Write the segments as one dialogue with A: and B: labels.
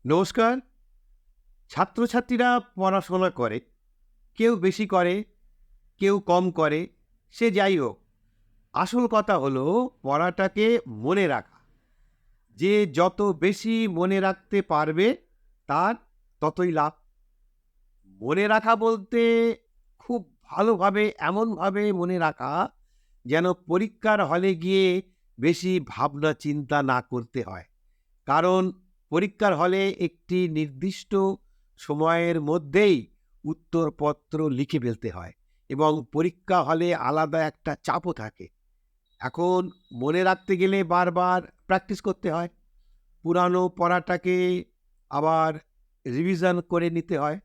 A: নমস্কার। ছাত্রছাত্রীরা পড়াশোনা করে, কেউ বেশি করে, কেউ কম করে, সে যাই হোক। আসল কথা হলো পড়াটাকে মনে রাখা। যে যত বেশি মনে রাখতে পারবে তার ততই লাভ। মনে রাখা বলতে খুব ভালোভাবে এমনভাবে মনে রাখা যেন পরীক্ষার হলে গিয়ে বেশি ভাবনা চিন্তা না করতে হয়। কারণ পরীক্ষার হলে একটি নির্দিষ্ট সময়ের মধ্যেই উত্তরপত্র লিখে ফেলতে হয় এবং পরীক্ষা হলে আলাদা একটা চাপও থাকে। এখন মনে রাখতে গেলে বারবার প্র্যাকটিস করতে হয়। পুরানো পড়াটাকে আবার রিভিশন করে নিতে হয়।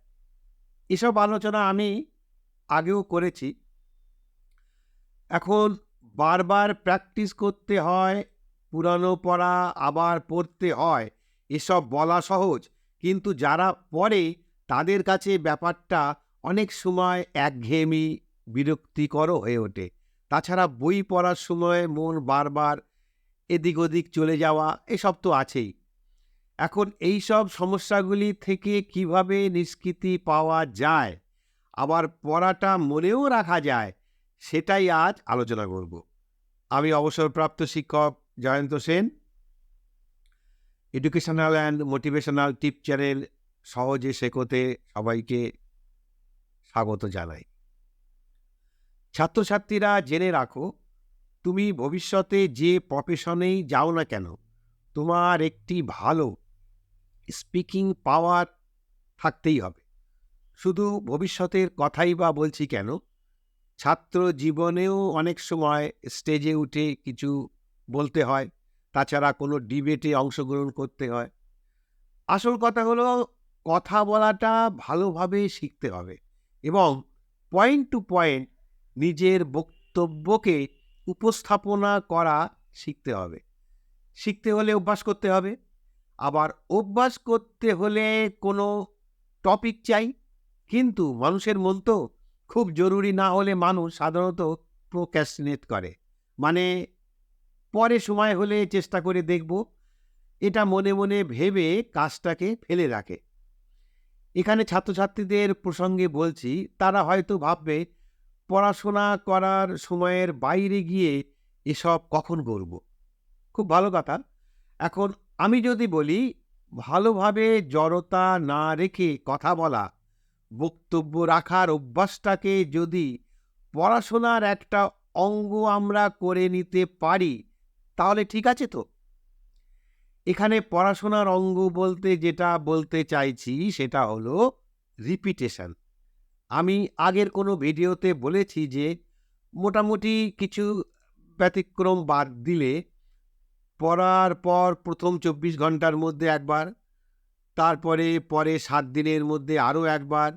A: এসব আলোচনা আমি আগেও করেছি। এখন বারবার প্র্যাকটিস করতে হয়, পুরানো পড়া আবার পড়তে হয়, এসব বলা সহজ, কিন্তু যারা পড়ে তাদের কাছে ব্যাপারটা অনেক সময় একঘেয়েমি, বিরক্তিকরও হয়ে ওঠে। তাছাড়া বই পড়ার সময় মন বারবার এদিক ওদিক চলে যাওয়া এসব তো আছেই। এখন এই সব সমস্যাগুলি থেকে কিভাবে নিষ্কৃতি পাওয়া যায়, আবার পড়াটা মনেও রাখা যায়, সেটাই আজ আলোচনা করব। আমি অবসরপ্রাপ্ত শিক্ষক Jayanta Sen. Educational and motivational tip channel সহজে শেখোতে সবাইকে স্বাগত জানাই। ছাত্রছাত্রীরা জেনে রাখো, তুমি ভবিষ্যতে যে প্রফেশনেই যাও না কেন, তোমার একটি ভালো স্পিকিং পাওয়ার থাকতেই হবে। শুধু ভবিষ্যতের কথাই বা বলছি কেন, ছাত্র জীবনেও অনেক সময় স্টেজে উঠে কিছু বলতে হয়, তাছাড়া কোনো ডিবেটে অংশগ্রহণ করতে হয়। আসল কথা হলো কথা বলাটা ভালোভাবে শিখতে হবে এবং পয়েন্ট টু পয়েন্ট নিজের বক্তব্যকে উপস্থাপনা করা শিখতে হবে। শিখতে হলে অভ্যাস করতে হবে। আবার অভ্যাস করতে হলে কোনো টপিক চাই, কিন্তু মানুষের মন তো খুব জরুরি না হলে মানুষ সাধারণত প্রোক্রাস্টিনেট করে, মানে পরে সময় হলে চেষ্টা করে দেখব, এটা মনে মনে ভেবে কাজটাকে ফেলে রাখে। এখানে ছাত্রছাত্রীদের প্রসঙ্গে বলছি, তারা হয়তো ভাববে পড়াশোনা করার সময়ের বাইরে গিয়ে এসব কখন করব। খুব ভালো কথা। এখন আমি যদি বলি, ভালোভাবে জড়তা না রেখে কথা বলা, বক্তব্য রাখার অভ্যাসটাকে যদি পড়াশোনার একটা অঙ্গ আমরা করে নিতে পারি, তাহলে ঠিক আছে তো। এখানে পড়াশোনার অঙ্গ বলতে যেটা বলতে চাইছি সেটা হলো রিপিটেশন। আমি আগের কোনো ভিডিওতে বলেছি যে মোটামুটি কিছু ব্যতিক্রম বাদ দিলে পড়ার পর প্রথম ২৪ ঘন্টার মধ্যে একবার, তারপরে পরে ৭ দিনের মধ্যে আরও একবার,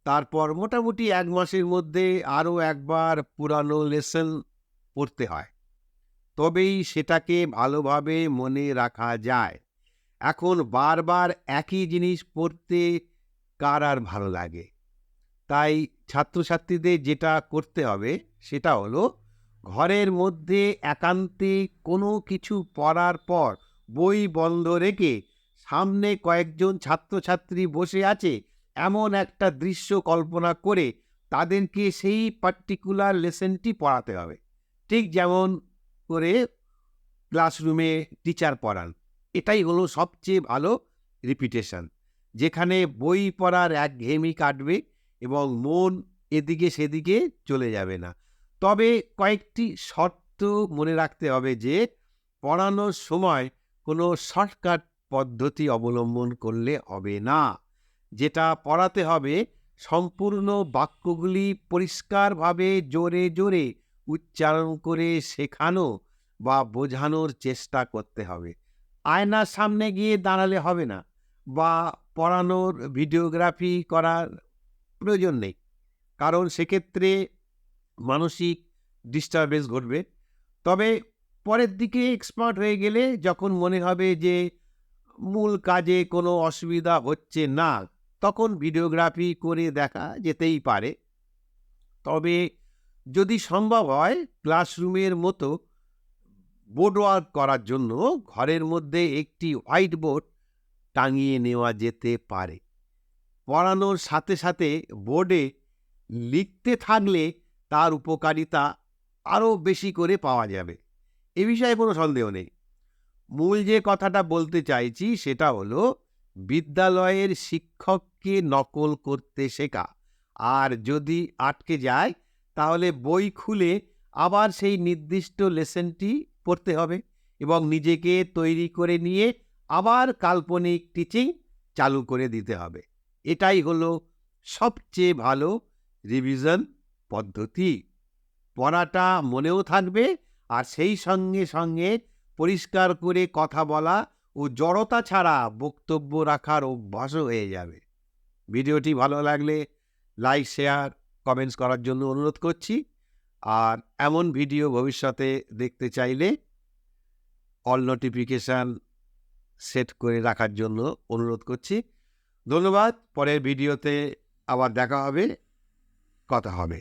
A: তারপর মোটামুটি ১ মাসের মধ্যে আরও একবার পুরানো লেসন পড়তে হয়। তবেই সেটাকে ভালোভাবে মনে রাখা যায়। এখন বারবার একই জিনিস পড়তে কার আর ভালো লাগে? তাই ছাত্রছাত্রীদের যেটা করতে হবে সেটা হলো, ঘরের মধ্যে একান্তে কোনো কিছু পড়ার পর বই বন্ধ রেখে সামনে কয়েকজন ছাত্রছাত্রী বসে আছে এমন একটা দৃশ্য কল্পনা করে তাদেরকে সেই পার্টিকুলার লেসনটি পড়াতে হবে। ঠিক যেমন করে ক্লাসরুমে টিচার পড়ান। এটাই হলো সবচেয়ে ভালো রিপিটেশন, যেখানে বই পড়ার একঘেয়েমি কাটবে এবং মন এদিকে সেদিকে চলে যাবে না। তবে কয়েকটি শর্ত মনে রাখতে হবে যে পড়ানোর সময় কোনো শর্টকাট পদ্ধতি অবলম্বন করলে হবে না। যেটা পড়াতে হবে, সম্পূর্ণ বাক্যগুলি পরিষ্কারভাবে জোরে জোরে উচ্চারণ করে শেখানো বা বোঝানোর চেষ্টা করতে হবে। আয়নার সামনে গিয়ে দাঁড়ালে হবে না, বা পড়ানোর ভিডিওগ্রাফি করার প্রয়োজন নেই, কারণ সেক্ষেত্রে মানসিক ডিস্টারবেন্স ঘটবে। তবে পরের দিকে এক্সপার্ট হয়ে গেলে যখন মনে হবে যে মূল কাজে কোনো অসুবিধা হচ্ছে না, তখন ভিডিওগ্রাফি করে দেখা যেতেই পারে। তবে যদি সম্ভব হয়, ক্লাসরুমের মতো বোর্ড ওয়ার্ক করার জন্য ঘরের মধ্যে একটি হোয়াইট বোর্ড টাঙিয়ে নেওয়া যেতে পারে। পড়ানোর সাথে সাথে বোর্ডে লিখতে থাকলে তার উপকারিতা আরও বেশি করে পাওয়া যাবে, এ বিষয়ে কোনো সন্দেহ নেই। মূল যে কথাটা বলতে চাইছি সেটা হলো বিদ্যালয়ের শিক্ষককে নকল করতে শেখা। আর যদি আটকে যায় তাহলে বই খুলে আবার সেই নির্দিষ্ট লেসনটি পড়তে হবে এবং নিজেকে তৈরি করে নিয়ে আবার কাল্পনিক টিচিং চালু করে দিতে হবে। এটাই হলো সবচেয়ে ভালো রিভিশন পদ্ধতি। পড়াটা মনেও থাকবে আর সেই সঙ্গে সঙ্গে পরিষ্কার করে কথা বলা ও জড়তা ছাড়া বক্তব্য রাখার অভ্যাসও হয়ে যাবে। ভিডিওটি ভালো লাগলে লাইক, শেয়ার, কমেন্টস করার জন্য অনুরোধ করছি। আর এমন ভিডিও ভবিষ্যতে দেখতে চাইলে অল নোটিফিকেশান সেট করে রাখার জন্য অনুরোধ করছি। ধন্যবাদ। পরের ভিডিওতে আবার দেখা হবে, কথা হবে।